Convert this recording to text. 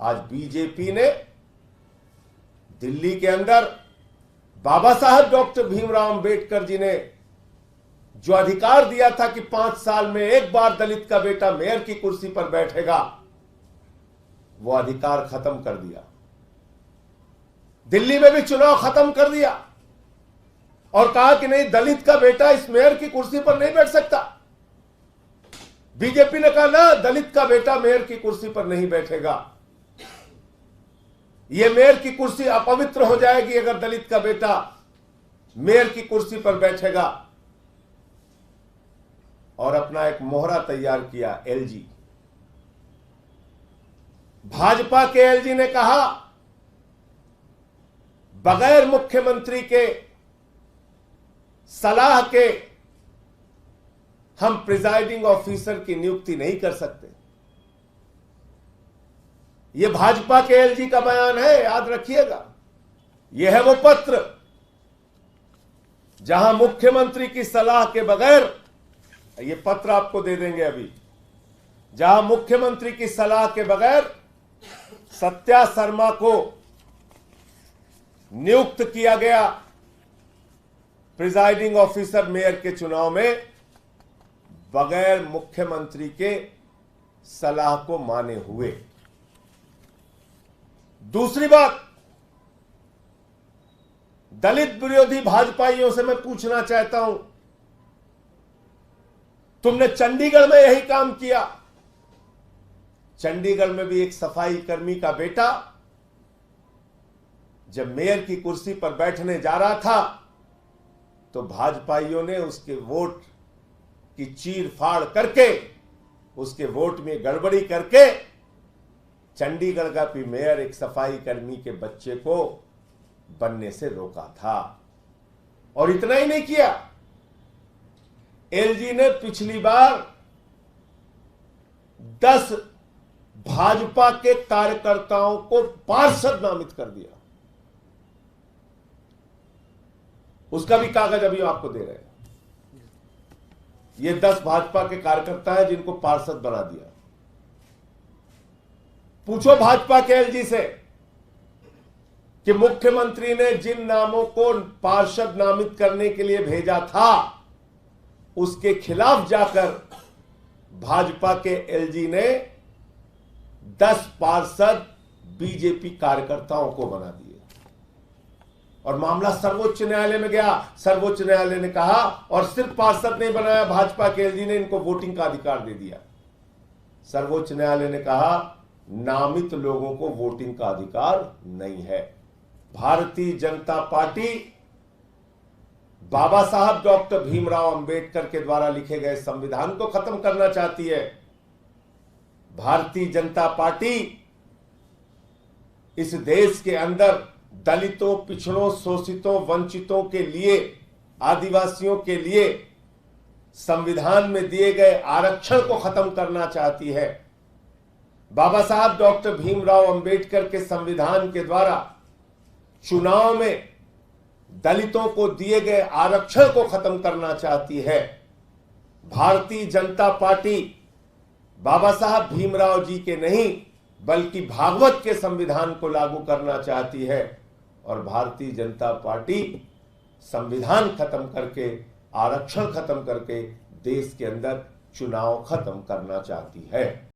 आज बीजेपी ने दिल्ली के अंदर बाबा साहब डॉक्टर भीमराव अंबेडकर जी ने जो अधिकार दिया था कि 5 साल में एक बार दलित का बेटा मेयर की कुर्सी पर बैठेगा, वो अधिकार खत्म कर दिया। दिल्ली में भी चुनाव खत्म कर दिया और कहा कि नहीं, दलित का बेटा इस मेयर की कुर्सी पर नहीं बैठ सकता। बीजेपी ने कहा ना, दलित का बेटा मेयर की कुर्सी पर नहीं बैठेगा, यह मेयर की कुर्सी अपवित्र हो जाएगी अगर दलित का बेटा मेयर की कुर्सी पर बैठेगा। और अपना एक मोहरा तैयार किया एलजी। भाजपा के एलजी ने कहा बगैर मुख्यमंत्री के सलाह के हम प्रिजाइडिंग ऑफिसर की नियुक्ति नहीं कर सकते। यह भाजपा के एलजी का बयान है, याद रखिएगा। यह है वो पत्र जहां मुख्यमंत्री की सलाह के बगैर, ये पत्र आपको दे देंगे अभी, जहां मुख्यमंत्री की सलाह के बगैर सत्या शर्मा को नियुक्त किया गया प्रिजाइडिंग ऑफिसर मेयर के चुनाव में, बगैर मुख्यमंत्री के सलाह को माने हुए। दूसरी बात, दलित विरोधी भाजपाइयों से मैं पूछना चाहता हूं, तुमने चंडीगढ़ में यही काम किया। चंडीगढ़ में भी एक सफाई कर्मी का बेटा जब मेयर की कुर्सी पर बैठने जा रहा था तो भाजपाइयों ने उसके वोट की चीर फाड़ करके, उसके वोट में गड़बड़ी करके चंडीगढ़ का भी मेयर एक सफाई कर्मी के बच्चे को बनने से रोका था। और इतना ही नहीं किया, एलजी ने पिछली बार 10 भाजपा के कार्यकर्ताओं को पार्षद नामित कर दिया। उसका भी कागज अभी आपको दे रहे हैं। ये 10 भाजपा के कार्यकर्ता हैं जिनको पार्षद बना दिया। पूछो भाजपा के एलजी से कि मुख्यमंत्री ने जिन नामों को पार्षद नामित करने के लिए भेजा था, उसके खिलाफ जाकर भाजपा के एलजी ने 10 पार्षद बीजेपी कार्यकर्ताओं को बना दिए। और मामला सर्वोच्च न्यायालय में गया। सर्वोच्च न्यायालय ने कहा, और सिर्फ पार्षद नहीं बनाया भाजपा के एलजी ने, इनको वोटिंग का अधिकार दे दिया। सर्वोच्च न्यायालय ने कहा नामित लोगों को वोटिंग का अधिकार नहीं है। भारतीय जनता पार्टी बाबा साहब डॉक्टर भीमराव अंबेडकर के द्वारा लिखे गए संविधान को खत्म करना चाहती है। भारतीय जनता पार्टी इस देश के अंदर दलितों, पिछड़ों, शोषितों, वंचितों के लिए, आदिवासियों के लिए संविधान में दिए गए आरक्षण को खत्म करना चाहती है। बाबा साहब डॉक्टर भीमराव अंबेडकर के संविधान के द्वारा चुनाव में दलितों को दिए गए आरक्षण को खत्म करना चाहती है। भारतीय जनता पार्टी बाबा साहब भीमराव जी के नहीं बल्कि भागवत के संविधान को लागू करना चाहती है। और भारतीय जनता पार्टी संविधान खत्म करके, आरक्षण खत्म करके देश के अंदर चुनाव खत्म करना चाहती है।